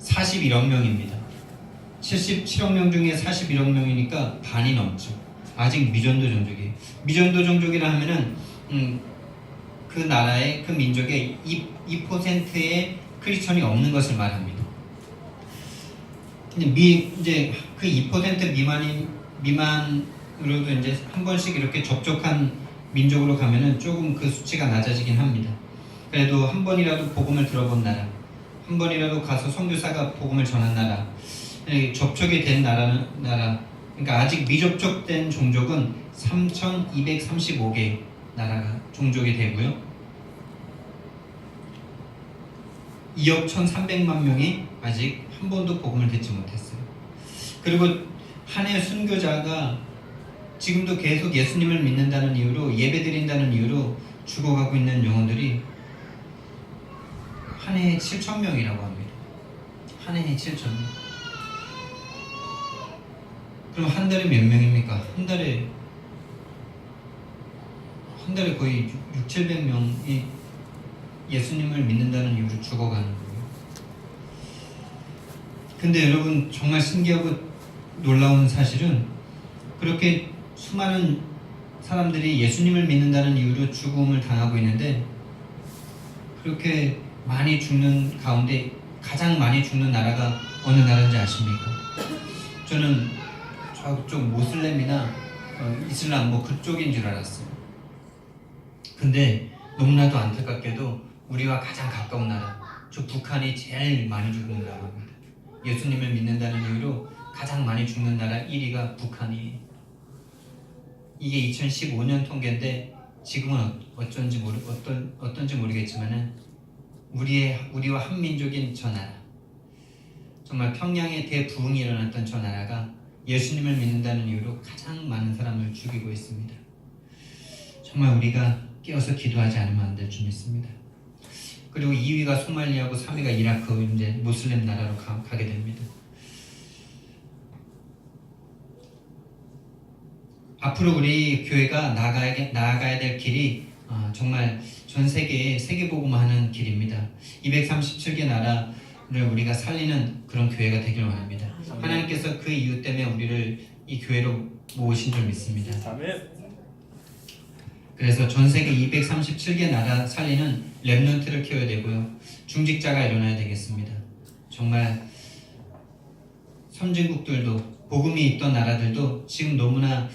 41억 명입니다. 77억 명 중에 41억 명이니까 반이 넘죠. 아직 미전도 종족이에요. 미전도 종족이라 하면은 그 나라의 그 민족의 2%의 크리스천이 없는 것을 말합니다. 근데 이제 그 2% 미만으로도 이제 한 번씩 이렇게 접촉한 민족으로 가면은 조금 그 수치가 낮아지긴 합니다. 그래도 한 번이라도 복음을 들어본 나라, 한 번이라도 가서 선교사가 복음을 전한 나라, 접촉이 된 나라, 그러니까 아직 미접촉된 종족은 3,235개 나라가 종족이 되고요. 2억 1,300만 명이 아직 한 번도 복음을 듣지 못했어요. 그리고 한 해 순교자가 지금도 계속 예수님을 믿는다는 이유로, 예배드린다는 이유로 죽어가고 있는 영혼들이 한 해에 7,000명이라고 합니다. 한 해에 7,000명. 그럼 한 달에 몇 명입니까? 한 달에 거의 600~700명이 예수님을 믿는다는 이유로 죽어가는 거예요. 근데 여러분, 정말 신기하고 놀라운 사실은 그렇게 수많은 사람들이 예수님을 믿는다는 이유로 죽음을 당하고 있는데, 그렇게 많이 죽는 가운데 가장 많이 죽는 나라가 어느 나라인지 아십니까? 저는 저쪽 모슬렘이나 이슬람 그쪽인 줄 알았어요. 근데 너무나도 안타깝게도 우리와 가장 가까운 나라, 저 북한이 제일 많이 죽는다고 합니다. 예수님을 믿는다는 이유로 가장 많이 죽는 나라 1위가 북한이에요. 이게 2015년 통계인데 지금은 어쩐지 어떤지 모르겠지만은 우리와 한민족인 저 나라, 정말 평양에 대부흥이 일어났던 저 나라가 예수님을 믿는다는 이유로 가장 많은 사람을 죽이고 있습니다. 정말 우리가 깨어서 기도하지 않으면 안 될 줄 믿습니다. 그리고 2위가 소말리아고 3위가 이라크, 이제 모슬렘 나라로 가게 됩니다. 앞으로 우리 교회가 나아가야 될 길이 정말 전 세계에 세계복음화하는 길입니다. 237개 나라를 우리가 살리는 그런 교회가 되길 원합니다. 하나님께서 그 이유 때문에 우리를 이 교회로 모으신 줄 믿습니다. 그래서 전 세계 237개 나라 살리는 렘넌트를 키워야 되고요. 중직자가 일어나야 되겠습니다. 정말 선진국들도, 복음이 있던 나라들도 지금 너무나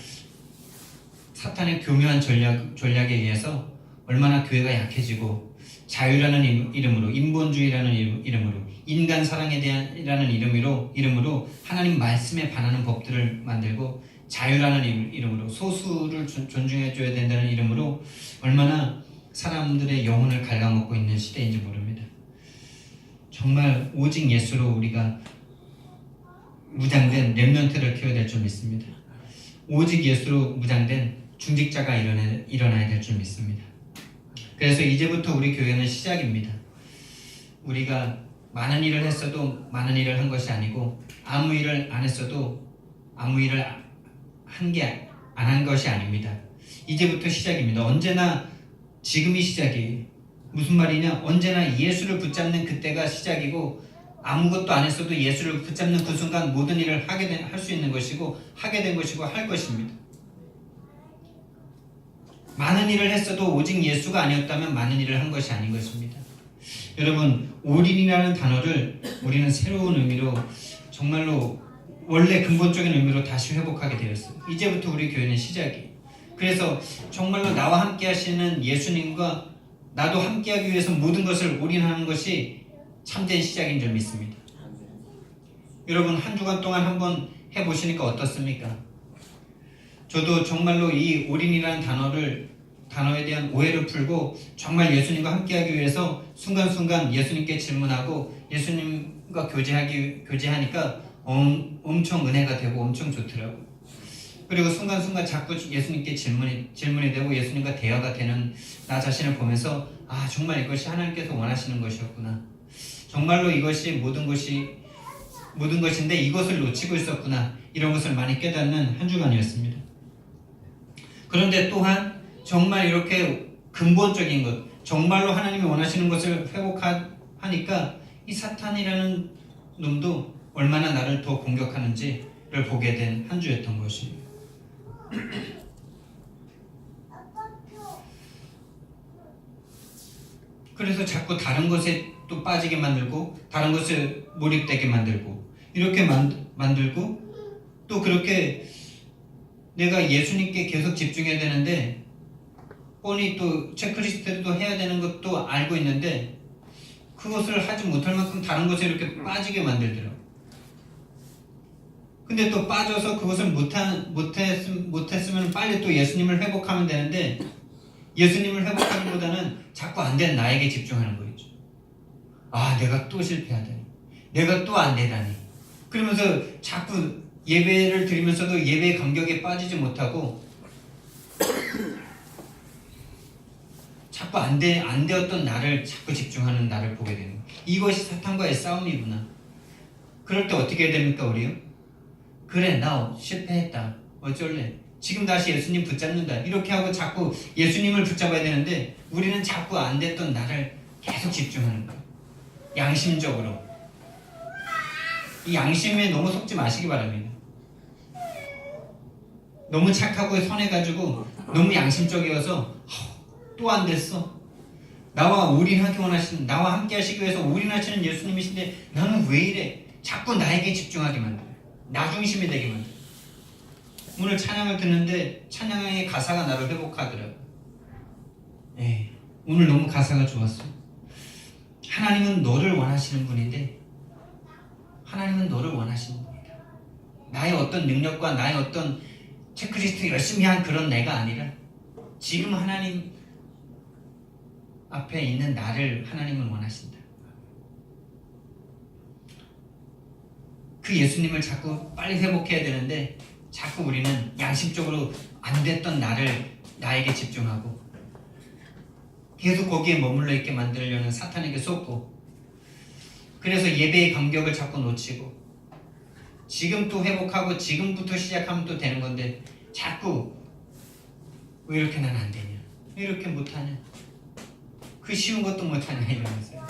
사탄의 교묘한 전략에 의해서 얼마나 교회가 약해지고, 자유라는 이름으로, 인본주의라는 이름으로, 인간 사랑에 대한이라는 이름으로 하나님 말씀에 반하는 법들을 만들고, 자유라는 이름으로, 소수를 존중해줘야 된다는 이름으로 얼마나 사람들의 영혼을 갉아먹고 있는 시대인지 모릅니다. 정말 오직 예수로 우리가 무장된 렘넌트를 키워야 될 줄 믿습니다. 오직 예수로 무장된 중직자가 일어나야 될 줄 믿습니다. 그래서 이제부터 우리 교회는 시작입니다. 우리가 많은 일을 했어도 많은 일을 한 것이 아니고, 아무 일을 안 했어도 아무 일을 안 한 것이 아닙니다. 이제부터 시작입니다. 언제나 지금이 시작이에요. 무슨 말이냐? 언제나 예수를 붙잡는 그때가 시작이고, 아무것도 안 했어도 예수를 붙잡는 그 순간 모든 일을 할 수 있는 것이고, 하게 된 것이고, 할 것입니다. 많은 일을 했어도 오직 예수가 아니었다면 많은 일을 한 것이 아닌 것입니다. 여러분, 올인이라는 단어를 우리는 새로운 의미로, 정말로 원래 근본적인 의미로 다시 회복하게 되었어요. 이제부터 우리 교회는 시작이에요. 그래서 정말로 나와 함께 하시는 예수님과 나도 함께하기 위해서 모든 것을 올인하는 것이 참된 시작인 줄 믿습니다. 여러분, 한 주간 동안 한번 해보시니까 어떻습니까? 저도 정말로 이 올인이라는 단어에 대한 오해를 풀고, 정말 예수님과 함께하기 위해서 순간순간 예수님께 질문하고 예수님과 교제하니까 엄청 은혜가 되고 엄청 좋더라고요. 그리고 순간순간 자꾸 예수님께 질문이 되고 예수님과 대화가 되는 나 자신을 보면서, 정말 이것이 하나님께서 원하시는 것이었구나. 정말로 이것이 모든 것인데 이것을 놓치고 있었구나. 이런 것을 많이 깨닫는 한 주간이었습니다. 그런데 또한 정말 이렇게 근본적인 것, 정말로 하나님이 원하시는 것을 회복하니까 이 사탄이라는 놈도 얼마나 나를 더 공격하는지를 보게 된 한 주였던 것입니다. 그래서 자꾸 다른 것에 또 빠지게 만들고 다른 것에 몰입되게 만들고 이렇게 만들고 또 그렇게 내가 예수님께 계속 집중해야 되는데 뻔히 또 체크리스트도 해야 되는 것도 알고 있는데 그것을 하지 못할 만큼 다른 것에 이렇게 빠지게 만들더라고요. 근데 또 빠져서 그것을 못했으면 빨리 또 예수님을 회복하면 되는데 예수님을 회복하기보다는 자꾸 안 된 나에게 집중하는 거겠죠. 아, 내가 또 실패하다니, 내가 또 안 되다니, 그러면서 자꾸 예배를 드리면서도 예배의 감격에 빠지지 못하고 자꾸 안 되었던 나를 자꾸 집중하는 나를 보게 되는 거예요. 이것이 사탄과의 싸움이구나. 그럴 때 어떻게 해야 됩니까, 우리요? 그래, 나 실패했다. 어쩔래? 지금 다시 예수님 붙잡는다. 이렇게 하고 자꾸 예수님을 붙잡아야 되는데 우리는 자꾸 안 됐던 나를 계속 집중하는 거예요. 양심적으로. 이 양심에 너무 속지 마시기 바랍니다. 너무 착하고 선해가지고 너무 양심적이어서 또 안 됐어. 나와 올인하기 원하시는, 나와 함께 하시기 위해서 올인하시는 예수님이신데 나는 왜 이래? 자꾸 나에게 집중하게 만들어요. 나 중심이 되게 만들어요. 오늘 찬양을 듣는데 찬양의 가사가 나를 회복하더라고요. 네, 오늘 너무 가사가 좋았어. 하나님은 너를 원하시는 분인데 하나님은 너를 원하시는 분이다. 나의 어떤 능력과 나의 어떤 체크리스트 열심히 한 그런 내가 아니라 지금 하나님 앞에 있는 나를 하나님은 원하신다. 그 예수님을 자꾸 빨리 회복해야 되는데 자꾸 우리는 양심적으로 안 됐던 나에게 집중하고 계속 거기에 머물러 있게 만들려는 사탄에게 쏟고 그래서 예배의 감격을 자꾸 놓치고 지금 또 회복하고 지금부터 시작하면 또 되는 건데 자꾸 왜 이렇게 난 안 되냐, 왜 이렇게 못하냐, 그 쉬운 것도 못하냐 이러면서요.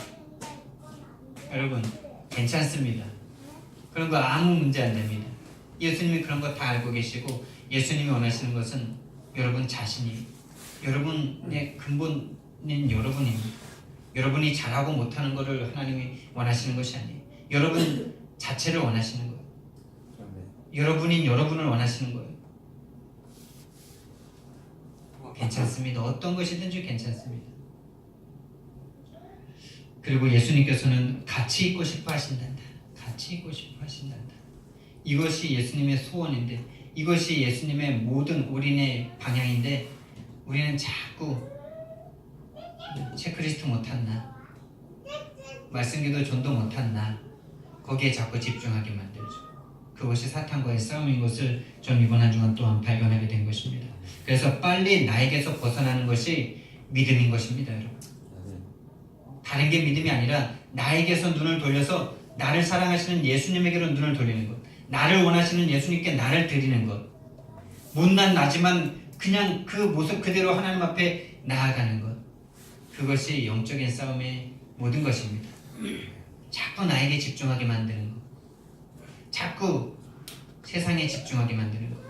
여러분 괜찮습니다. 그런 거 아무 문제 안 됩니다. 예수님이 그런 거 다 알고 계시고 예수님이 원하시는 것은 여러분 자신이, 여러분의 근본인 여러분입니다. 여러분이 잘하고 못하는 것을 하나님이 원하시는 것이 아니에요. 여러분 자체를 원하시는 거예요. 여러분인 여러분을 원하시는 거예요. 괜찮습니다. 어떤 것이든지 괜찮습니다. 그리고 예수님께서는 같이 있고 싶어 하신단다. 같이 있고 싶어 하신단다. 이것이 예수님의 소원인데 이것이 예수님의 모든 올인의 방향인데 우리는 자꾸 체크리스트 못한나, 말씀기도 전도 못한나 거기에 자꾸 집중하게 만들죠. 그것이 사탄과의 싸움인 것을 전 이번 한 주간 또한 발견하게 된 것입니다. 그래서 빨리 나에게서 벗어나는 것이 믿음인 것입니다. 여러분, 다른 게 믿음이 아니라 나에게서 눈을 돌려서 나를 사랑하시는 예수님에게로 눈을 돌리는 것, 나를 원하시는 예수님께 나를 드리는 것, 못난 나지만 그냥 그 모습 그대로 하나님 앞에 나아가는 것, 그것이 영적인 싸움의 모든 것입니다. 자꾸 나에게 집중하게 만드는 것, 자꾸 세상에 집중하게 만드는 것,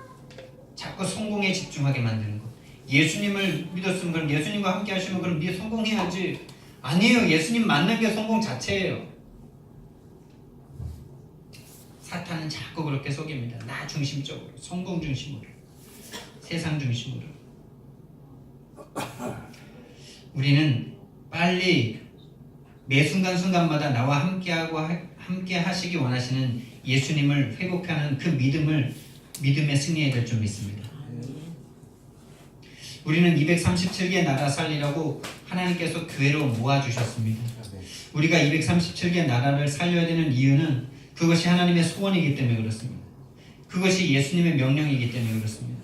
자꾸 성공에 집중하게 만드는 것. 예수님을 믿었으면 그럼 예수님과 함께 하시면 그럼 네 성공해야지. 아니에요. 예수님 만난 게 성공 자체예요. 사탄은 자꾸 그렇게 속입니다. 나 중심적으로, 성공 중심으로, 세상 중심으로. 우리는 빨리 매 순간순간마다 나와 함께 하시기 원하시는 예수님을 회복하는 그 믿음의 승리해야 될 줄 믿습니다. 우리는 237개 나라 살리라고 하나님께서 교회로 모아주셨습니다. 우리가 237개 나라를 살려야 되는 이유는 그것이 하나님의 소원이기 때문에 그렇습니다. 그것이 예수님의 명령이기 때문에 그렇습니다.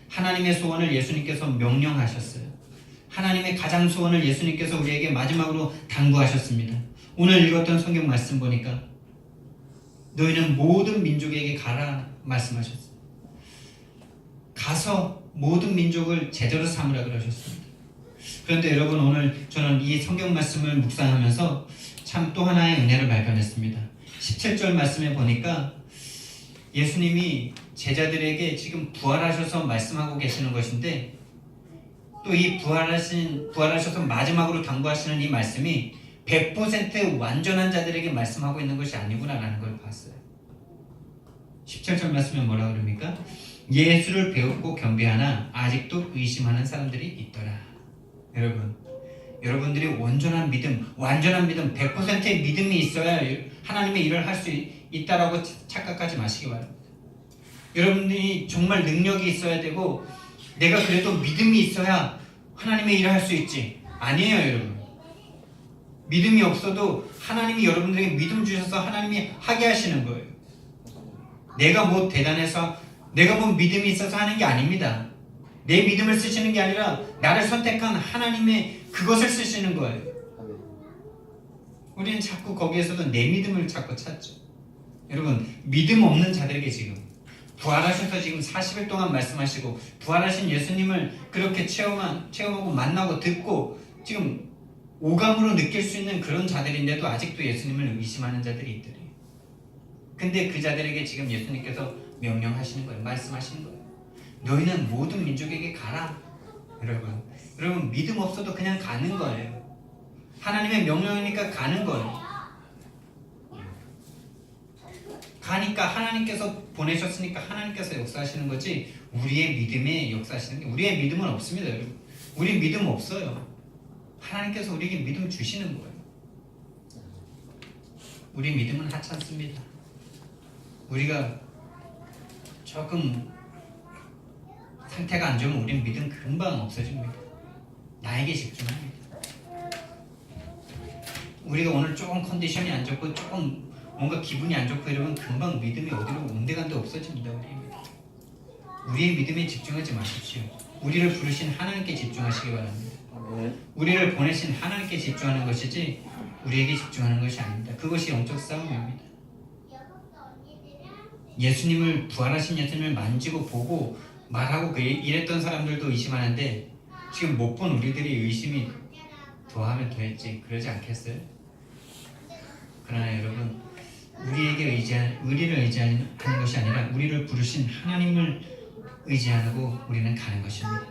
하나님의 소원을 예수님께서 명령하셨어요. 하나님의 가장 소원을 예수님께서 우리에게 마지막으로 당부하셨습니다. 오늘 읽었던 성경 말씀 보니까 너희는 모든 민족에게 가라 말씀하셨어요. 가서 모든 민족을 제대로 삼으라 그러셨습니다. 그런데 여러분, 오늘 저는 이 성경 말씀을 묵상하면서 참 또 하나의 은혜를 발견했습니다. 17절 말씀에 보니까 예수님이 제자들에게 지금 부활하셔서 말씀하고 계시는 것인데, 또 이 부활하셔서 마지막으로 당부하시는 이 말씀이 100% 완전한 자들에게 말씀하고 있는 것이 아니구나라는 걸 봤어요. 17절 말씀에 뭐라 그럽니까? 예수를 배웠고 경배하나 아직도 의심하는 사람들이 있더라. 여러분들이 완전한 믿음, 100%의 믿음이 있어야 하나님의 일을 할 수 있다라고 착각하지 마시기 바랍니다. 여러분들이 정말 능력이 있어야 되고, 내가 그래도 믿음이 있어야 하나님의 일을 할 수 있지. 아니에요, 여러분. 믿음이 없어도 하나님이 여러분들에게 믿음 주셔서 하나님이 하게 하시는 거예요. 내가 뭐 대단해서, 내가 뭐 믿음이 있어서 하는 게 아닙니다. 내 믿음을 쓰시는 게 아니라 나를 선택한 하나님의 그것을 쓰시는 거예요. 우리는 자꾸 거기에서도 내 믿음을 자꾸 찾죠. 여러분, 믿음 없는 자들에게 지금 부활하셔서 지금 40일 동안 말씀하시고 부활하신 예수님을 그렇게 체험하고 만나고 듣고 지금 오감으로 느낄 수 있는 그런 자들인데도 아직도 예수님을 의심하는 자들이 있더래요. 근데 그 자들에게 지금 예수님께서 명령하시는 거예요. 말씀하시는 거예요. 너희는 모든 민족에게 가라. 여러분 믿음 없어도 그냥 가는 거예요. 하나님의 명령이니까 가는 거예요. 가니까 하나님께서 보내셨으니까 하나님께서 역사하시는 거지, 우리의 믿음에 역사하시는 게, 우리의 믿음은 없습니다. 여러분, 우리 믿음 없어요. 하나님께서 우리에게 믿음 주시는 거예요. 우리 믿음은 하찮습니다. 우리가 조금 상태가 안 좋으면 우리 믿음 금방 없어집니다. 나에게 집중합니다. 우리가 오늘 조금 컨디션이 안 좋고 조금 뭔가 기분이 안 좋고 이러면 금방 믿음이 어디로 온데간데 없어집니다. 우리의 믿음에 집중하지 마십시오. 우리를 부르신 하나님께 집중하시기 바랍니다. 우리를 보내신 하나님께 집중하는 것이지 우리에게 집중하는 것이 아닙니다. 그것이 영적 싸움입니다. 예수님을, 부활하신 예수님을 만지고 보고 말하고 이랬던 사람들도 의심하는데, 지금 못 본 우리들이 의심이 더하면 더했지 그러지 않겠어요? 그러나 여러분, 우리를 의지하는 것이 아니라 우리를 부르신 하나님을 의지하고 우리는 가는 것입니다.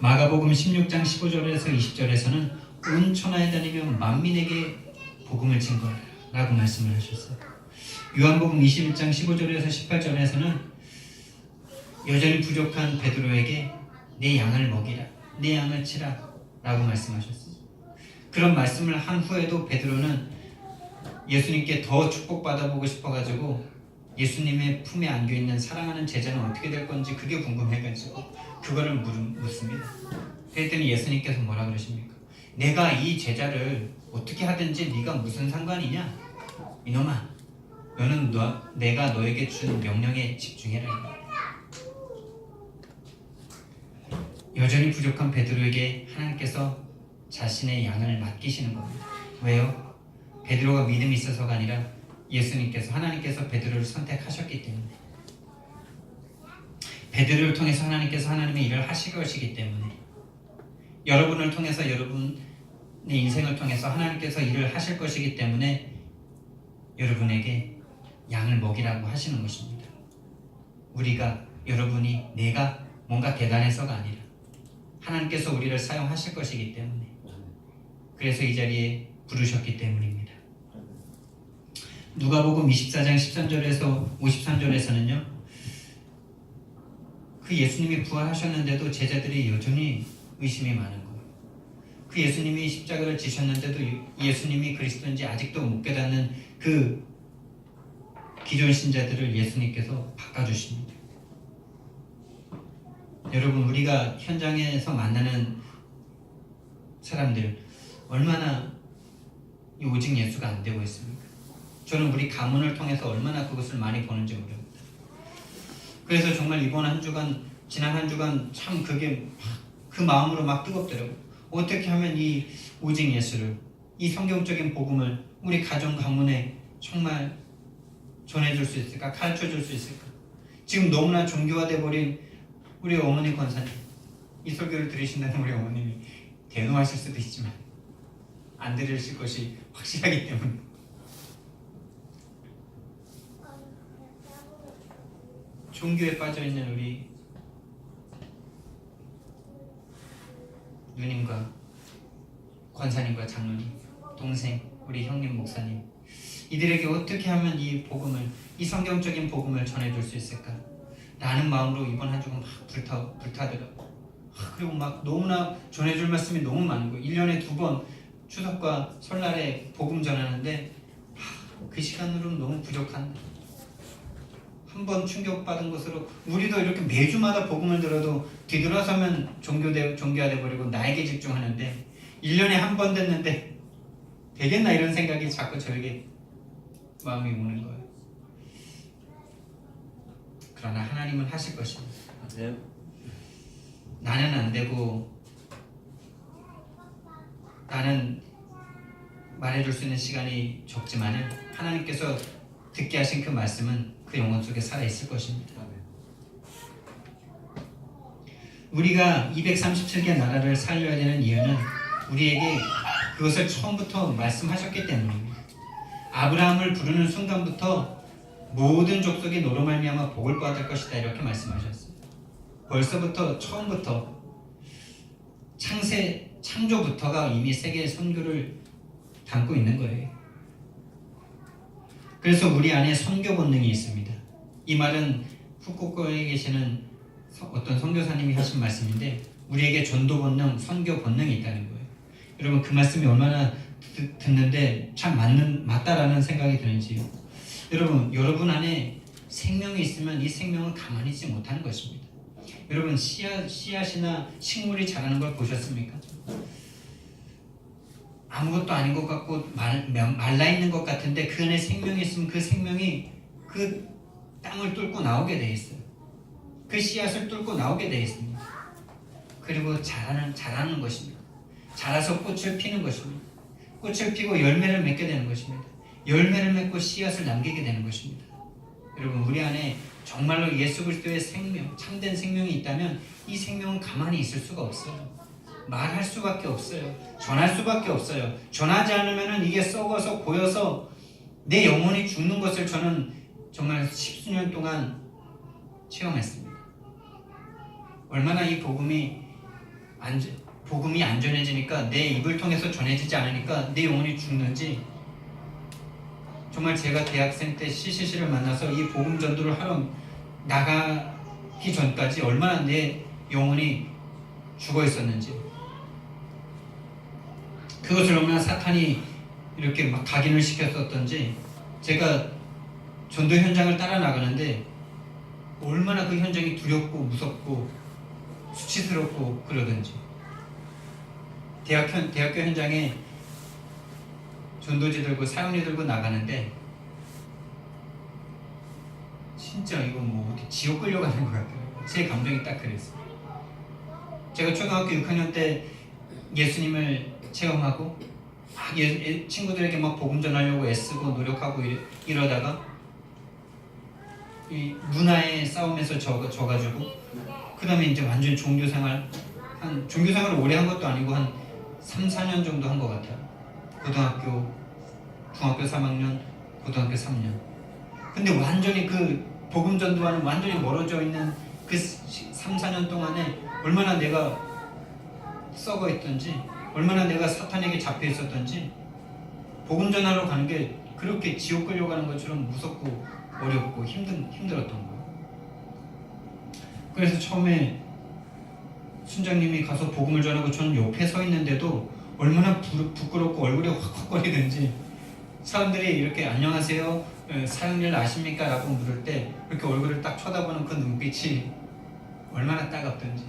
마가복음 16장 15절에서 20절에서는 온 천하에 다니며 만민에게 복음을 증거하라 라고 말씀을 하셨어요. 요한복음 21장 15절에서 18절에서는 여전히 부족한 베드로에게 내 양을 먹이라, 내 양을 치라 라고 말씀하셨어요. 그런 말씀을 한 후에도 베드로는 예수님께 더 축복받아보고 싶어가지고 예수님의 품에 안겨있는 사랑하는 제자는 어떻게 될 건지 그게 궁금해가지고 그거를 묻습니다. 그랬더니 예수님께서 뭐라 그러십니까? 내가 이 제자를 어떻게 하든지 네가 무슨 상관이냐? 이놈아, 너는 내가 너에게 준 명령에 집중해라. 여전히 부족한 베드로에게 하나님께서 자신의 양을 맡기시는 겁니다. 왜요? 베드로가 믿음이 있어서가 아니라 예수님께서, 하나님께서 베드로를 선택하셨기 때문에, 베드로를 통해서 하나님께서 하나님의 일을 하실 것이기 때문에, 여러분을 통해서, 여러분의 인생을 통해서 하나님께서 일을 하실 것이기 때문에 여러분에게 양을 먹이라고 하시는 것입니다. 우리가, 여러분이, 내가 뭔가 대단해서가 아니라 하나님께서 우리를 사용하실 것이기 때문에, 그래서 이 자리에 부르셨기 때문입니다. 누가복음 24장 13절에서 53절에서는요, 그 예수님이 부활하셨는데도 제자들이 여전히 의심이 많은 거예요. 그 예수님이 십자가를 지셨는데도 예수님이 그리스도인지 아직도 못 깨닫는 그 기존 신자들을 예수님께서 바꿔주십니다. 여러분, 우리가 현장에서 만나는 사람들 얼마나 이 오직 예수가 안 되고 있습니까? 저는 우리 가문을 통해서 얼마나 그것을 많이 보는지 모릅니다. 그래서 정말 이번 한 주간, 지난 한 주간 참 그게 그 마음으로 막 뜨겁더라고요. 어떻게 하면 이 오직 예수를, 이 성경적인 복음을 우리 가정 가문에 정말 전해줄 수 있을까? 가르쳐줄 수 있을까? 지금 너무나 종교화돼 버린 우리 어머니 권사님, 이 설교를 들으신다는 우리 어머님이 대노하실 수도 있지만 안 들으실 것이 확실하기 때문에 종교에 빠져 있는 우리 누님과 권사님과 장로님, 동생, 우리 형님 목사님, 이들에게 어떻게 하면 이 복음을, 이 성경적인 복음을 전해줄 수 있을까? 라는 마음으로 이번 한 주간 막 불타더라고. 그리고 막 너무나 전해줄 말씀이 너무 많은 거예요. 1년에 2번 추석과 설날에 복음 전하는데 그 시간으로는 너무 부족한데, 한 번 충격받은 것으로 우리도 이렇게 매주마다 복음을 들어도 뒤돌아서면 종교화돼 버리고 나에게 집중하는데 1년에 한 번 됐는데 되겠나 이런 생각이 자꾸 저에게 마음이 오는 거예요. 그러나 하나님은 하실 것입니다. 네. 나는 안 되고 나는 말해줄 수 있는 시간이 적지만은 하나님께서 듣게 하신 그 말씀은 그 영혼 속에 살아있을 것입니다. 우리가 237개 나라를 살려야 되는 이유는 우리에게 그것을 처음부터 말씀하셨기 때문입니다. 아브라함을 부르는 순간부터 모든 족속이 너로 말미암아 복을 받을 것이다 이렇게 말씀하셨어요. 벌써부터 처음부터 창조부터가 이미 세계의 선교를 담고 있는 거예요. 그래서 우리 안에 선교 본능이 있습니다. 이 말은 후쿠오카에 계시는 어떤 선교사님이 하신 말씀인데 우리에게 전도 본능, 선교 본능이 있다는 거예요. 여러분 그 말씀이 얼마나 듣는데 참 맞다라는 생각이 드는지요. 여러분 안에 생명이 있으면 이 생명을 가만히 있지 못하는 것입니다. 여러분 씨앗이나 식물이 자라는 걸 보셨습니까? 아무것도 아닌 것 같고 말라있는 것 같은데 그 안에 생명이 있으면 그 생명이 그 땅을 뚫고 나오게 돼 있어요. 그 씨앗을 뚫고 나오게 돼 있습니다. 그리고 자라는 것입니다. 자라서 꽃을 피는 것입니다. 꽃을 피고 열매를 맺게 되는 것입니다. 열매를 맺고 씨앗을 남기게 되는 것입니다. 여러분 우리 안에 정말로 예수 그리스도의 생명, 참된 생명이 있다면 이 생명은 가만히 있을 수가 없어요. 말할 수밖에 없어요. 전할 수밖에 없어요. 전하지 않으면 이게 썩어서 고여서 내 영혼이 죽는 것을 저는 정말 10수년 동안 체험했습니다. 얼마나 이 복음이 안 전해지니까, 내 입을 통해서 전해지지 않으니까 내 영혼이 죽는지, 정말 제가 대학생 때 CCC를 만나서 이 복음 전도를 하러 나가기 전까지 얼마나 내 영혼이 죽어 있었는지, 그것을 얼마나 사탄이 이렇게 막 각인을 시켰었던지, 제가 전도 현장을 따라 나가는데 얼마나 그 현장이 두렵고 무섭고 수치스럽고 그러던지. 대학교 현장에 전도지 들고 사용리 들고 나가는데 진짜 이거 뭐 어디 지옥 끌려가는 것 같아요. 제 감정이 딱 그랬어요. 제가 초등학교 6학년 때 예수님을 체험하고 친구들에게 막 복음 전하려고 애쓰고 노력하고 이러다가 이 문화의 싸움에서 져가지고 그 다음에 이제 완전히 종교생활을 오래 한 것도 아니고 한 3, 4년 정도 한 것 같아요. 중학교 3학년, 고등학교 3년. 근데 완전히 그 복음 전도와는 완전히 멀어져 있는 그 3, 4년 동안에 얼마나 내가 썩어 있던지, 얼마나 내가 사탄에게 잡혀 있었던지, 복음 전하러 가는 게 그렇게 지옥 끌려가는 것처럼 무섭고 어렵고 힘들었던 거예요. 그래서 처음에 순장님이 가서 복음을 전하고 저는 옆에 서 있는데도 얼마나 부끄럽고 얼굴이 확확거리든지, 사람들이 이렇게 안녕하세요, 사형리를 아십니까? 라고 물을 때 이렇게 얼굴을 딱 쳐다보는 그 눈빛이 얼마나 따갑던지,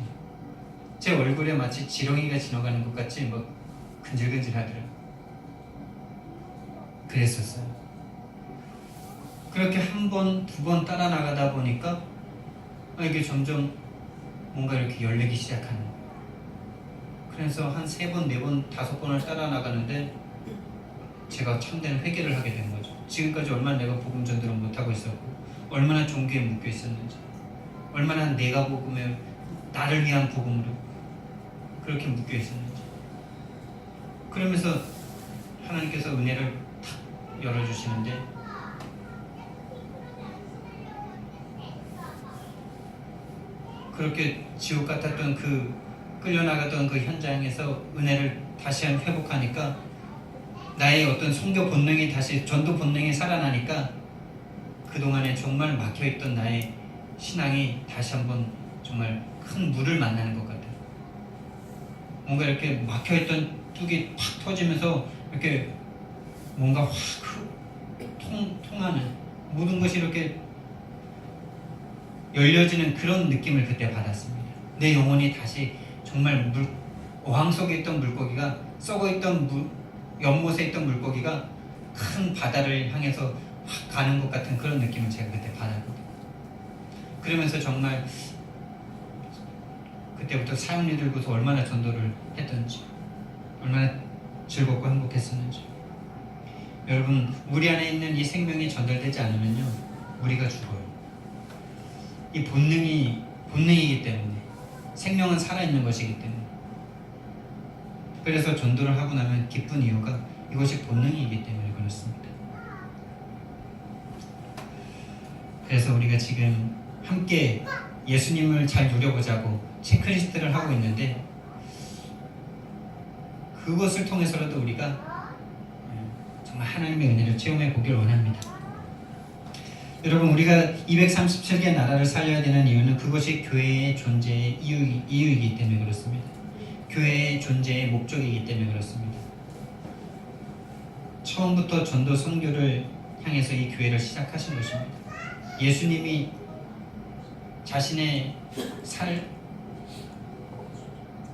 제 얼굴에 마치 지렁이가 지나가는 것 같이 막 근질근질하더라고요. 그랬었어요. 그렇게 한 번, 두 번 따라 나가다 보니까 이게 점점 뭔가 이렇게 열리기 시작하는 거예요. 그래서 한 3번, 4번, 5번을 따라 나가는데 제가 참된 회개를 하게 된 거죠. 지금까지 얼마나 내가 복음 전도를 못하고 있었고, 얼마나 종교에 묶여 있었는지, 얼마나 내가 복음에, 나를 위한 복음으로 그렇게 묶여 있었는지. 그러면서 하나님께서 은혜를 탁 열어주시는데 그렇게 지옥 같았던 그 끌려나가던 그 현장에서 은혜를 다시 회복하니까 나의 어떤 선교 본능이 다시 전도 본능이 살아나니까 그동안에 정말 막혀있던 나의 신앙이 다시 한번 정말 큰 물을 만나는 것 같아요. 뭔가 이렇게 막혀있던 뚝이 팍 터지면서 이렇게 뭔가 확 통하는 모든 것이 이렇게 열려지는 그런 느낌을 그때 받았습니다. 내 영혼이 다시 정말 어항 속에 있던 물고기가 썩어있던 연못에 있던 물고기가 큰 바다를 향해서 확 가는 것 같은 그런 느낌을 제가 그때 받았거든요. 그러면서 정말 그때부터 사용리 들고서 얼마나 전도를 했던지, 얼마나 즐겁고 행복했었는지. 여러분, 우리 안에 있는 이 생명이 전달되지 않으면요, 우리가 죽어요. 이 본능이기 때문에, 생명은 살아있는 것이기 때문에. 그래서 전도를 하고 나면 기쁜 이유가 이것이 본능이기 때문에 그렇습니다. 그래서 우리가 지금 함께 예수님을 잘 누려보자고 체크리스트를 하고 있는데, 그것을 통해서라도 우리가 정말 하나님의 은혜를 체험해 보길 원합니다. 여러분, 우리가 237개 나라를 살려야 되는 이유는 그것이 교회의 존재의 이유이기 때문에 그렇습니다. 교회의 존재의 목적이기 때문에 그렇습니다. 처음부터 전도 선교를 향해서 이 교회를 시작하신 것입니다. 예수님이 자신의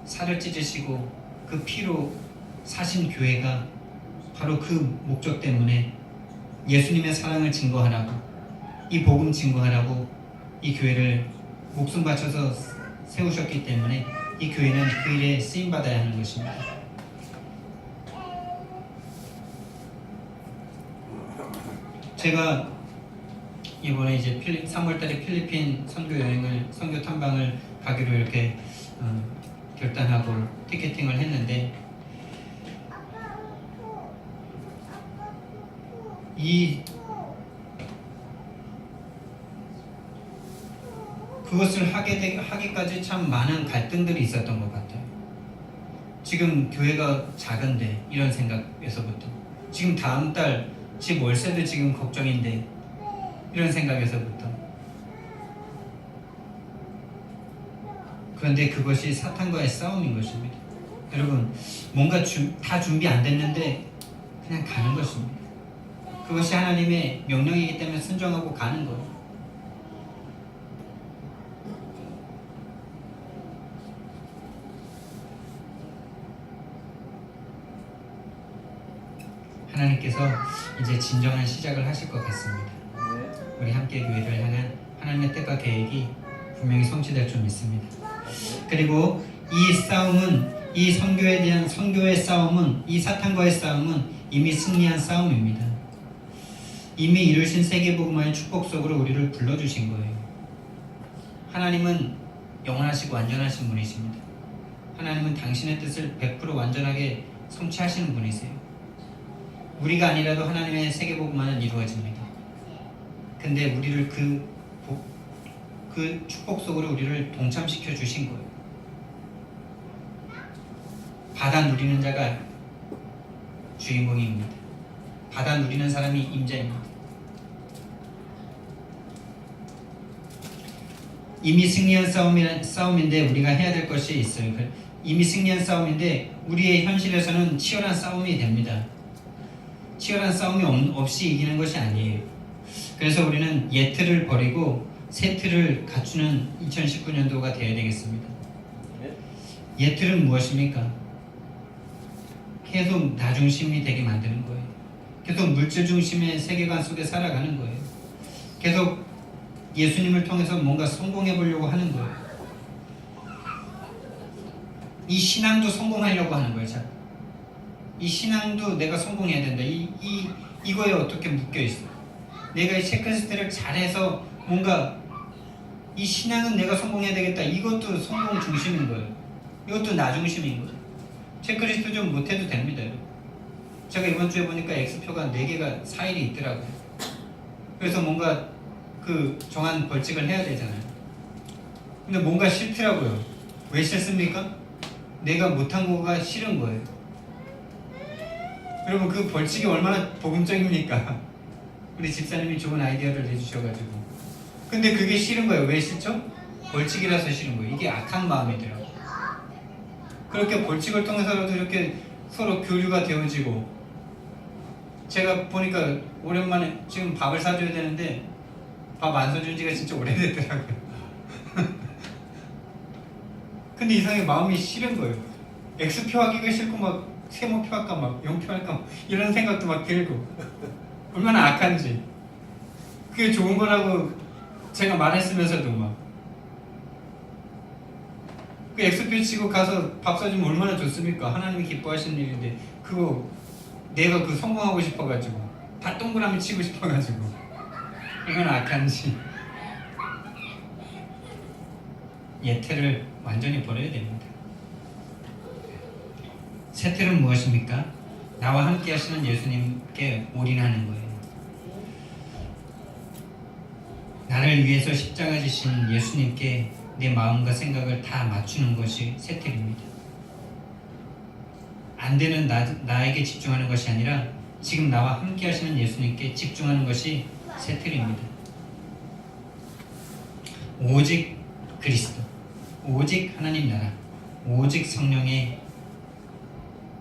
살을 찢으시고 그 피로 사신 교회가 바로 그 목적 때문에 예수님의 사랑을 증거하라고, 이 복음 증거하라고 이 교회를 목숨 바쳐서 세우셨기 때문에 이 교회는 그 일에 쓰임받아야 하는 것입니다. 제가 이번에 이제 3월달에 필리핀 선교 탐방을 가기로 이렇게 결단하고 티켓팅을 했는데, 그것을 하기까지 참 많은 갈등들이 있었던 것 같아요. 지금 교회가 작은데, 이런 생각에서부터, 지금 다음 달 집 월세도 지금 걱정인데, 이런 생각에서부터. 그런데 그것이 사탄과의 싸움인 것입니다. 여러분, 뭔가 다 준비 안 됐는데 그냥 가는 것입니다. 그것이 하나님의 명령이기 때문에 순종하고 가는 거예요. 하나님께서 이제 진정한 시작을 하실 것 같습니다. 우리 함께 교회를 향한 하나님의 뜻과 계획이 분명히 성취될 줄 믿습니다. 그리고 이 싸움은, 이 선교의 싸움은, 이 사탄과의 싸움은 이미 승리한 싸움입니다. 이미 이루신 세계복음화의 축복 속으로 우리를 불러주신 거예요. 하나님은 영원하시고 완전하신 분이십니다. 하나님은 당신의 뜻을 100% 완전하게 성취하시는 분이세요. 우리가 아니라도 하나님의 세계복음화는 이루어집니다. 근데 우리를 그 축복 속으로 우리를 동참시켜 주신 거예요. 받아 누리는 자가 주인공입니다. 받아 누리는 사람이 임자입니다. 이미 승리한 싸움인데 우리가 해야 될 것이 있어요. 이미 승리한 싸움인데 우리의 현실에서는 치열한 싸움이 됩니다. 치열한 싸움이 없이 이기는 것이 아니에요. 그래서 우리는 옛 틀을 버리고 새 틀을 갖추는 2019년도가 되어야 되겠습니다. 옛 틀은 무엇입니까? 계속 나 중심이 되게 만드는 거예요. 계속 물질 중심의 세계관 속에 살아가는 거예요. 계속 예수님을 통해서 뭔가 성공해 보려고 하는 거예요. 이 신앙도 성공하려고 하는 거예요. 자꾸. 이 신앙도 내가 성공해야 된다. 이거에 어떻게 묶여 있어? 내가 이 체크리스트를 잘해서 뭔가 이 신앙은 내가 성공해야 되겠다. 이것도 성공 중심인 거예요. 이것도 나 중심인 거예요. 체크리스트 좀 못해도 됩니다. 제가 이번 주에 보니까 X표가 4개가 4일이 있더라고요. 그래서 뭔가 그 정한 벌칙을 해야 되잖아요. 근데 뭔가 싫더라고요. 왜 싫습니까? 내가 못한 거가 싫은 거예요. 여러분, 그 벌칙이 얼마나 복음적입니까? 우리 집사님이 좋은 아이디어를 내주셔가지고. 근데 그게 싫은 거예요. 왜 싫죠? 벌칙이라서 싫은 거예요. 이게 악한 마음이더라고요. 그렇게 벌칙을 통해서라도 이렇게 서로 교류가 되어지고, 제가 보니까 오랜만에 지금 밥을 사줘야 되는데 밥 안 사준 지가 진짜 오래됐더라고요. 근데 이상하게 마음이 싫은 거예요. X표 하기가 싫고 막 세모표 할까 막 0표 할까 막 이런 생각도 막 들고. 얼마나 악한지. 그게 좋은 거라고 제가 말했으면서도 막 그 X표 치고 가서 밥 사주면 얼마나 좋습니까? 하나님이 기뻐하시는 일인데 그거 내가 그 성공하고 싶어가지고 다 동그라미 치고 싶어가지고 얼마나 악한지. 예태를 완전히 버려야 됩니다. 세태는 무엇입니까? 나와 함께 하시는 예수님께 올인하는 거예요. 나를 위해서 십자가 지신 예수님께 내 마음과 생각을 다 맞추는 것이 세태입니다. 안 되는 나에게 집중하는 것이 아니라 지금 나와 함께 하시는 예수님께 집중하는 것이 세태입니다. 오직 그리스도, 오직 하나님 나라, 오직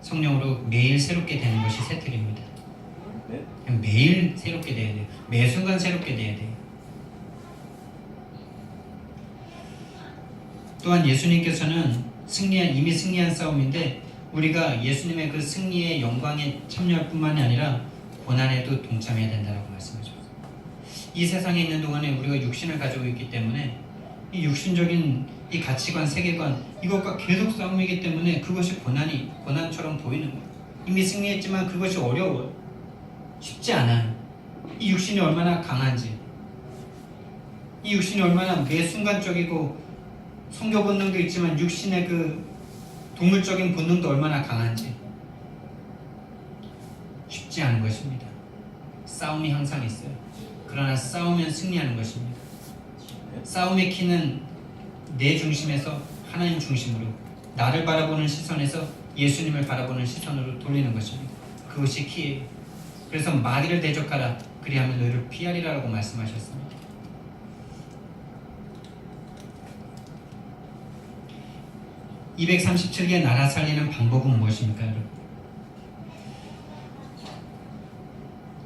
성령으로 매일 새롭게 되는 것이 세틀입니다. 매일 새롭게 돼야 돼요. 매 순간 새롭게 돼야 돼요. 또한 예수님께서는 이미 승리한 싸움인데 우리가 예수님의 그 승리의 영광에 참여할 뿐만이 아니라 고난에도 동참해야 된다고 말씀하셨어요. 이 세상에 있는 동안에 우리가 육신을 가지고 있기 때문에 이 육신적인 이 가치관, 세계관 이것과 계속 싸움이기 때문에 그것이 고난처럼 보이는 거예요. 이미 승리했지만 그것이 어려워요. 쉽지 않아요. 이 육신이 얼마나 강한지, 이 육신이 얼마나 매 순간적이고 성교 본능도 있지만 육신의 그 동물적인 본능도 얼마나 강한지 쉽지 않은 것입니다. 싸움이 항상 있어요. 그러나 싸우면 승리하는 것입니다. 싸움의 키는 내 중심에서 하나님 중심으로, 나를 바라보는 시선에서 예수님을 바라보는 시선으로 돌리는 것입니다. 그것이 키예요. 그래서 마귀를 대적하라, 그리하면 너희를 피하리라고 말씀하셨습니다. 237개 나라 살리는 방법은 무엇입니까, 여러분?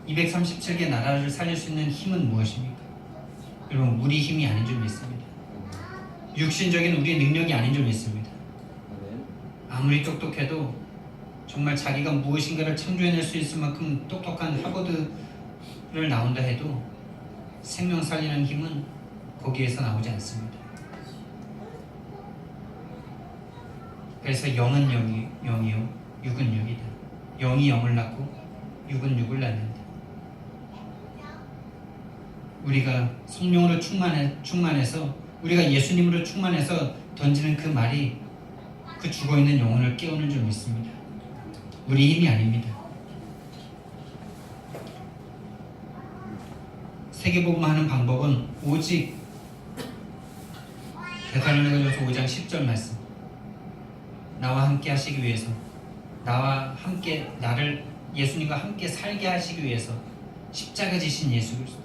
237개 나라를 살릴 수 있는 힘은 무엇입니까? 여러분, 우리 힘이 아닌 줄 믿습니다. 육신적인 우리의 능력이 아닌 줄 믿습니다. 아무리 똑똑해도 정말 자기가 무엇인가를 창조해낼 수 있을 만큼 똑똑한 하버드를 나온다 해도 생명 살리는 힘은 거기에서 나오지 않습니다. 그래서 영은 영이요 육은 육이다. 영이 영을 낳고 육은 육을 낳는다. 우리가 성령으로 충만해서 우리가 예수님으로 충만해서 던지는 그 말이 그 죽어있는 영혼을 깨우는 줄 믿습니다. 우리 힘이 아닙니다. 세계복음하는 방법은 오직 데살로니가전서 5장 10절 말씀, 나와 함께 하시기 위해서, 나와 함께 나를 예수님과 함께 살게 하시기 위해서 십자가 지신 예수 그리스도,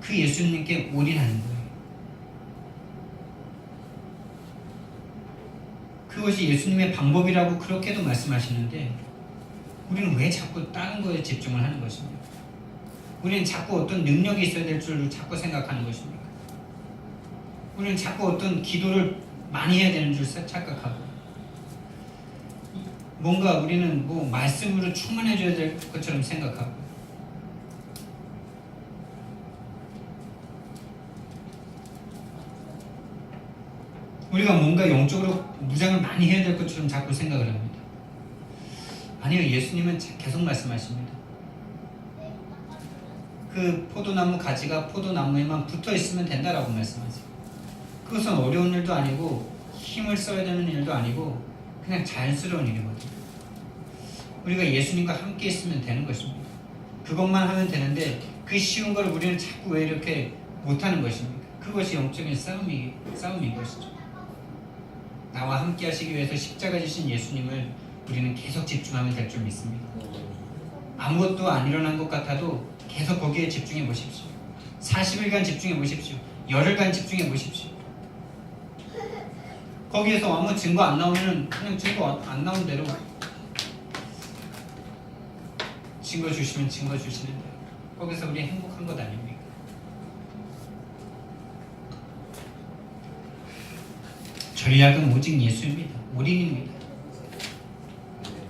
그 예수님께 올인하는 거예요. 그것이 예수님의 방법이라고 그렇게도 말씀하시는데 우리는 왜 자꾸 다른 거에 집중을 하는 것입니까? 우리는 자꾸 어떤 능력이 있어야 될 줄 자꾸 생각하는 것입니까? 우리는 자꾸 어떤 기도를 많이 해야 되는 줄 착각하고, 뭔가 우리는 뭐 말씀으로 충만해져야 될 것처럼 생각하고, 우리가 뭔가 영적으로 무장을 많이 해야 될 것처럼 자꾸 생각을 합니다. 아니요, 예수님은 계속 말씀하십니다. 그 포도나무 가지가 포도나무에만 붙어 있으면 된다라고 말씀하세요. 그것은 어려운 일도 아니고 힘을 써야 되는 일도 아니고 그냥 자연스러운 일이거든요. 우리가 예수님과 함께 있으면 되는 것입니다. 그것만 하면 되는데 그 쉬운 걸 우리는 자꾸 왜 이렇게 못하는 것입니까? 그것이 영적인 싸움인 것이죠. 나와 함께 하시기 위해서 십자가 지신 예수님을 우리는 계속 집중하면 될 줄 믿습니다. 아무것도 안 일어난 것 같아도 계속 거기에 집중해 보십시오. 40일간 집중해 보십시오. 열흘간 집중해 보십시오. 거기에서 아무 증거 안 나오면 그냥 증거 안 나온 대로 증거 주시면 증거 주시는 대로 거기서 우리 행복한 것 아닙니까? 전략은 오직 예수입니다. 올인입니다.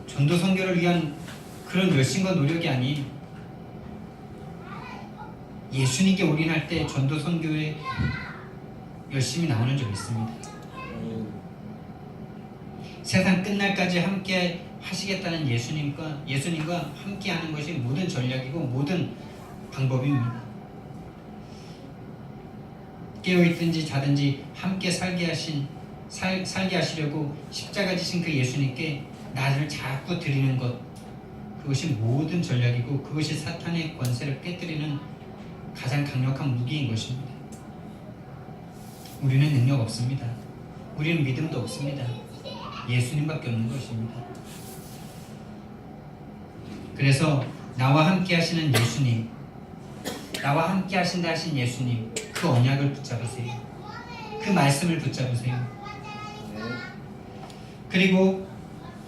전도 선교를 위한 그런 열심과 노력이 아닌 예수님께 올인할 때 전도 선교에 열심히 나오는 점 있습니다. 세상 끝날까지 함께 하시겠다는 예수님과 함께 하는 것이 모든 전략이고 모든 방법입니다. 깨어있든지 자든지 함께 살게 하시려고 십자가 지신 그 예수님께 나를 자꾸 드리는 것, 그것이 모든 전략이고 그것이 사탄의 권세를 깨뜨리는 가장 강력한 무기인 것입니다. 우리는 능력 없습니다. 우리는 믿음도 없습니다. 예수님밖에 없는 것입니다. 그래서 나와 함께 하시는 예수님, 나와 함께 하신다 하신 예수님, 그 언약을 붙잡으세요. 그 말씀을 붙잡으세요. 그리고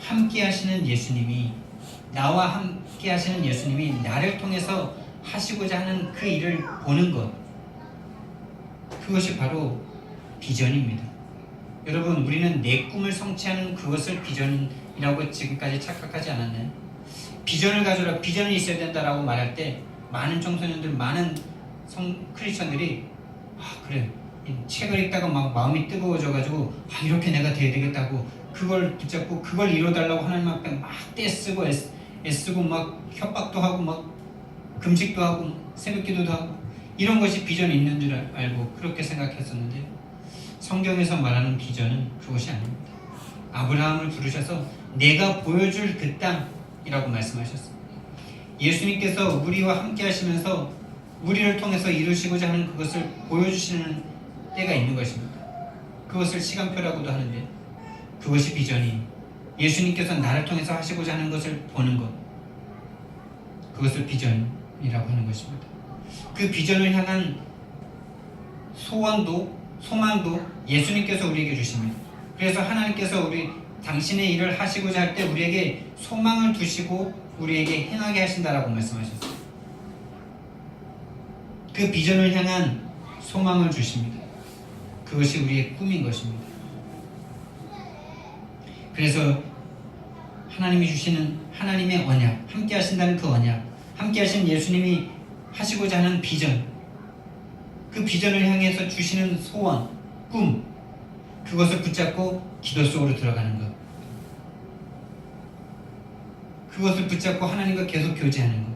함께 하시는 예수님이, 나와 함께 하시는 예수님이 나를 통해서 하시고자 하는 그 일을 보는 것, 그것이 바로 비전입니다. 여러분, 우리는 내 꿈을 성취하는 그것을 비전이라고 지금까지 착각하지 않았나요? 비전을 가져라, 비전이 있어야 된다라고 말할 때 많은 청소년들, 많은 크리스천들이 그래, 책을 읽다가 막 마음이 뜨거워져가지고 이렇게 내가 돼야 되겠다고 그걸 붙잡고 그걸 이뤄달라고 하나님 앞에 막 떼쓰고 애쓰고 막 협박도 하고 막 금식도 하고 새벽기도도 하고 이런 것이 비전이 있는 줄 알고 그렇게 생각했었는데, 성경에서 말하는 비전은 그것이 아닙니다. 아브라함을 부르셔서 내가 보여줄 그 땅이라고 말씀하셨습니다. 예수님께서 우리와 함께 하시면서 우리를 통해서 이루시고자 하는 그것을 보여주시는 때가 있는 것입니다. 그것을 시간표라고도 하는데, 그것이 비전이, 예수님께서 나를 통해서 하시고자 하는 것을 보는 것, 그것을 비전이라고 하는 것입니다. 그 비전을 향한 소망도 예수님께서 우리에게 주십니다. 그래서 하나님께서 당신의 일을 하시고자 할 때 우리에게 소망을 두시고 우리에게 행하게 하신다라고 말씀하셨어요. 그 비전을 향한 소망을 주십니다. 그것이 우리의 꿈인 것입니다. 그래서 하나님이 주시는 하나님의 언약, 함께 하신다는 그 언약, 함께 하신 예수님이 하시고자 하는 비전, 그 비전을 향해서 주시는 소원, 꿈, 그것을 붙잡고 기도 속으로 들어가는 것, 그것을 붙잡고 하나님과 계속 교제하는 것,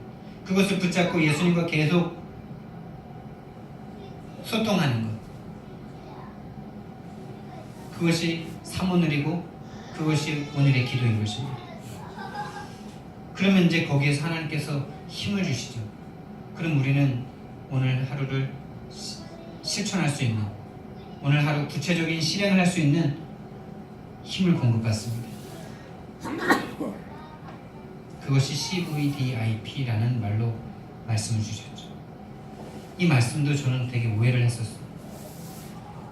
그것을 붙잡고 예수님과 계속 소통하는 것, 그것이 사모늘이고 그것이 오늘의 기도인 것입니다. 그러면 이제 거기에서 하나님께서 힘을 주시죠. 그럼 우리는 오늘 하루를 실천할 수 있는, 오늘 하루 구체적인 실행을 할 수 있는 힘을 공급받습니다. 그것이 CVDIP라는 말로 말씀을 주셨죠. 이 말씀도 저는 되게 오해를 했었어요.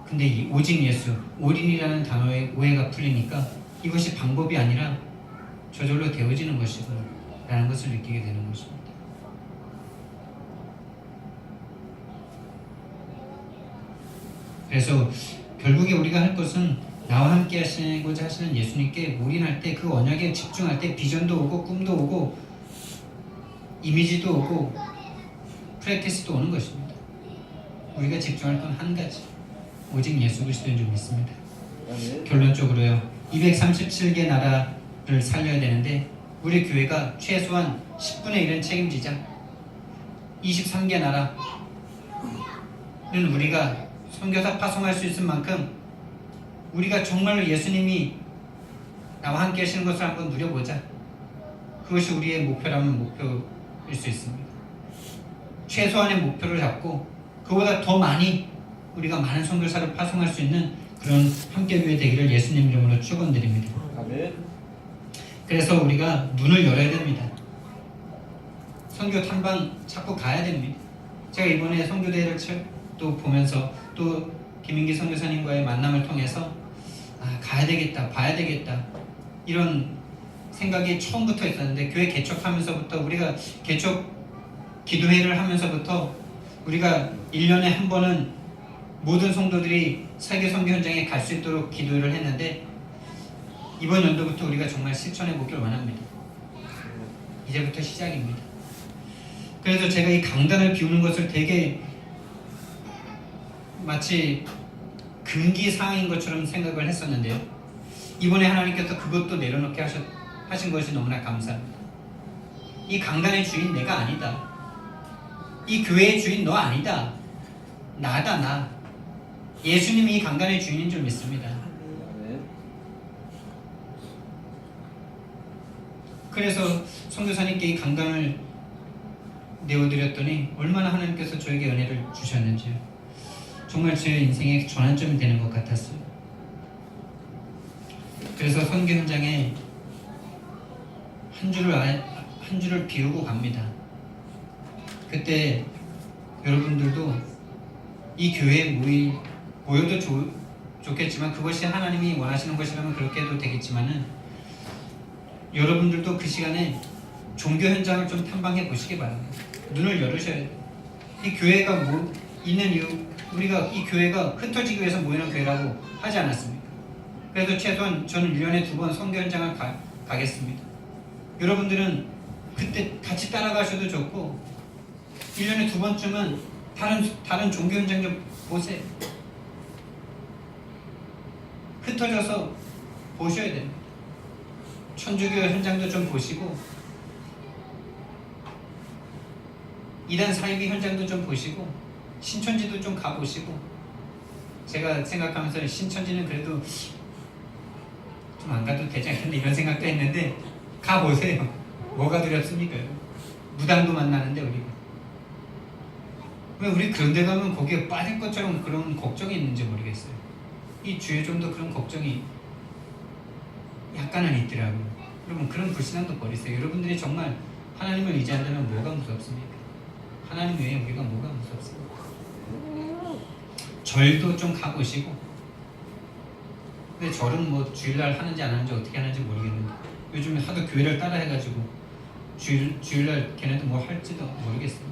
근데 이 오직 예수, 올인이라는 단어에 오해가 풀리니까 이것이 방법이 아니라 저절로 되어지는 것이구나 라는 것을 느끼게 되는 것입니다. 그래서 결국에 우리가 할 것은 나와 함께 하시고자 하시는 예수님께 올인할 때, 그 언약에 집중할 때 비전도 오고 꿈도 오고 이미지도 오고 프랙티스도 오는 것입니다. 우리가 집중할 건 한 가지, 오직 예수 그리스도인 줄 믿습니다. 결론적으로요, 237개 나라를 살려야 되는데 우리 교회가 최소한 10분의 1은 책임지자. 23개 나라는 우리가 선교사 파송할 수 있을 만큼 우리가 정말로 예수님이 나와 함께 하시는 것을 한번 누려보자. 그것이 우리의 목표라면 목표일 수 있습니다. 최소한의 목표를 잡고 그보다 더 많이 우리가 많은 선교사를 파송할 수 있는 그런 함께교회 되기를 예수님 이름으로 축원드립니다. 아멘. 그래서 우리가 눈을 열어야 됩니다. 선교 탐방 자꾸 가야 됩니다. 제가 이번에 선교대회를 또 보면서 또 김인기 선교사님과의 만남을 통해서 가야 되겠다, 봐야 되겠다 이런 생각이 처음부터 있었는데, 교회 개척하면서부터 우리가 개척 기도회를 하면서부터 우리가 1년에 한 번은 모든 성도들이 세계 선교 현장에 갈 수 있도록 기도를 했는데, 이번 연도부터 우리가 정말 실천해 보길 원합니다. 이제부터 시작입니다. 그래서 제가 이 강단을 비우는 것을 되게 마치 금기사항인 것처럼 생각을 했었는데요, 이번에 하나님께서 그것도 내려놓게 하신 것이 너무나 감사합니다. 이 강단의 주인 내가 아니다. 이 교회의 주인 너 아니다. 나다, 나. 예수님이 이 강단의 주인인 줄 믿습니다. 그래서 선교사님께 이 강단을 내어드렸더니 얼마나 하나님께서 저에게 은혜를 주셨는지요. 정말 제 인생의 전환점이 되는 것 같았어요. 그래서 선교 현장에 한 주를 비우고 갑니다. 그때 여러분들도 이 교회에 모여도 좋겠지만, 그것이 하나님이 원하시는 것이라면 그렇게 해도 되겠지만은, 여러분들도 그 시간에 종교 현장을 좀 탐방해 보시기 바랍니다. 눈을 열으셔야 돼요. 이 교회가 있는 이유, 우리가 이 교회가 흩어지기 위해서 모이는 교회라고 하지 않았습니까? 그래도 최소한 저는 1년에 2번 선교 현장을 가겠습니다. 여러분들은 그때 같이 따라가셔도 좋고, 1년에 2번쯤은 다른 종교 현장 좀 보세요. 흩어져서 보셔야 됩니다. 천주교 현장도 좀 보시고, 이단 사이비 현장도 좀 보시고, 신천지도 좀 가보시고. 제가 생각하면서 신천지는 그래도 좀 안 가도 되지 않겠나 이런 생각도 했는데, 가보세요. 뭐가 두렵습니까? 무당도 만나는데 우리가. 왜 우리 그런 데 가면 거기에 빠질 것처럼 그런 걱정이 있는지 모르겠어요. 이 주에 좀 더 그런 걱정이 약간은 있더라고요. 여러분, 그런 불신앙도 버리세요. 여러분들이 정말 하나님을 의지한다면 뭐가 무섭습니까? 하나님 외에 우리가 뭐가 무섭습니까? 절도 좀 가보시고. 근데 절은 뭐 주일날 하는지 안 하는지 어떻게 하는지 모르겠는데, 요즘에 하도 교회를 따라 해가지고 주일날 걔네도 뭐 할지도 모르겠어요.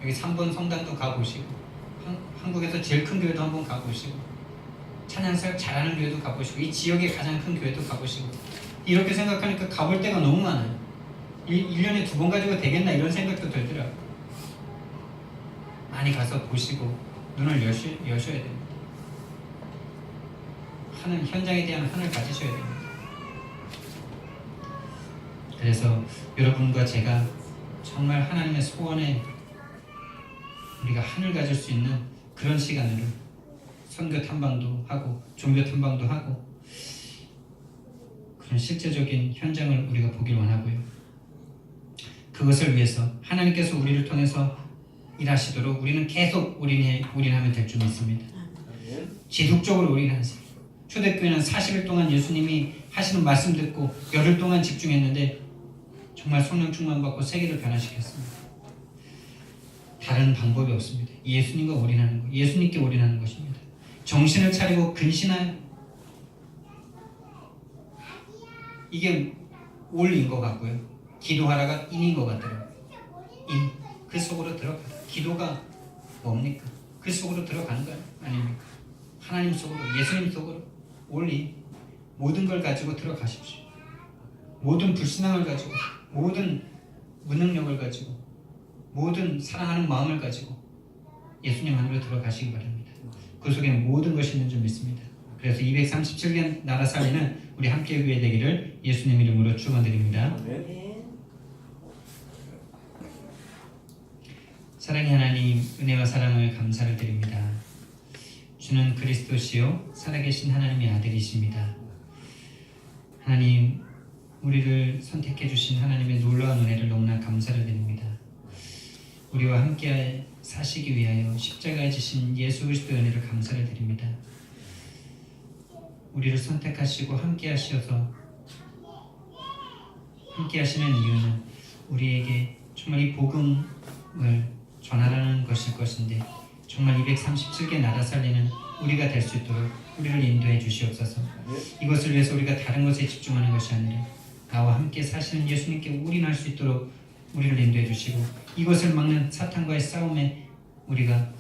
여기 3번 성당도 가보시고, 한국에서 제일 큰 교회도 한번 가보시고, 찬양사역 잘하는 교회도 가보시고, 이 지역의 가장 큰 교회도 가보시고. 이렇게 생각하니까 가볼 데가 너무 많아요. 1년에 2번 가지고 되겠나 이런 생각도 들더라고요. 많이 가서 보시고 눈을 여셔야 됩니다. 현장에 대한 하늘 가지셔야 됩니다. 그래서 여러분과 제가 정말 하나님의 소원에 우리가 하늘 가질 수 있는 그런 시간으로 선교 탐방도 하고 종교 탐방도 하고, 그런 실제적인 현장을 우리가 보길 원하고요. 그것을 위해서 하나님께서 우리를 통해서 일하시도록 우리는 계속 올인하면 될 줄 믿습니다. 지속적으로 올인하세요. 초대교회는 40일 동안 예수님이 하시는 말씀 듣고 열흘 동안 집중했는데 정말 성령 충만 받고 세계를 변화시켰습니다. 다른 방법이 없습니다. 예수님과 올인하는 것, 예수님께 올인하는 것입니다. 정신을 차리고 근신하여. 이게 올인 것 같고요. 기도하라가 인인 것 같더라고요. 인, 그 속으로 들어가다. 기도가 뭡니까? 그 속으로 들어가는 거 아닙니까? 하나님 속으로, 예수님 속으로 올인. 모든 걸 가지고 들어가십시오. 모든 불신앙을 가지고, 모든 무능력을 가지고, 모든 사랑하는 마음을 가지고 예수님 안으로 들어가시기 바랍니다. 그 속에 모든 것이 있는 줄 믿습니다. 그래서 237년 나라 살리는 우리 함께 교회 되기를 예수님 이름으로 축원드립니다. 사랑의 하나님, 은혜와 사랑을 감사를 드립니다. 주는 그리스도시요 살아계신 하나님의 아들이십니다. 하나님, 우리를 선택해 주신 하나님의 놀라운 은혜를 너무나 감사를 드립니다. 우리와 함께 사시기 위하여 십자가에 지신 예수 그리스도의 은혜를 감사를 드립니다. 우리를 선택하시고 함께 하셔서 함께 하시는 이유는 우리에게 정말 이 복음을 전하라는 것일 것인데 정말 237개 나라 살리는 우리가 될 수 있도록 우리를 인도해 주시옵소서. 이것을 위해서 우리가 다른 것에 집중하는 것이 아니라 나와 함께 사시는 예수님께 올인할 수 있도록 우리를 인도해 주시고 이것을 막는 사탄과의 싸움에 우리가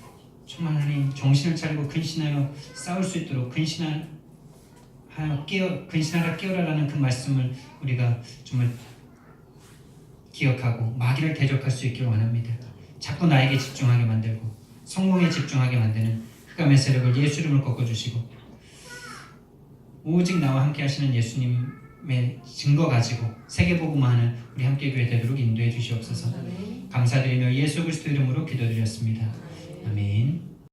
정말 하나님 정신을 차리고 근신하여 싸울 수 있도록 근신하라 깨어라라는 그 말씀을 우리가 정말 기억하고 마귀를 대적할 수 있기를 원합니다. 자꾸 나에게 집중하게 만들고 성공에 집중하게 만드는 흑암의 세력을 예수 이름으로 꺾어주시고 오직 나와 함께 하시는 예수님의 증거 가지고 세계복음화하는 우리 함께 교회 되도록 인도해 주시옵소서. 감사드리며 예수 그리스도 이름으로 기도드렸습니다.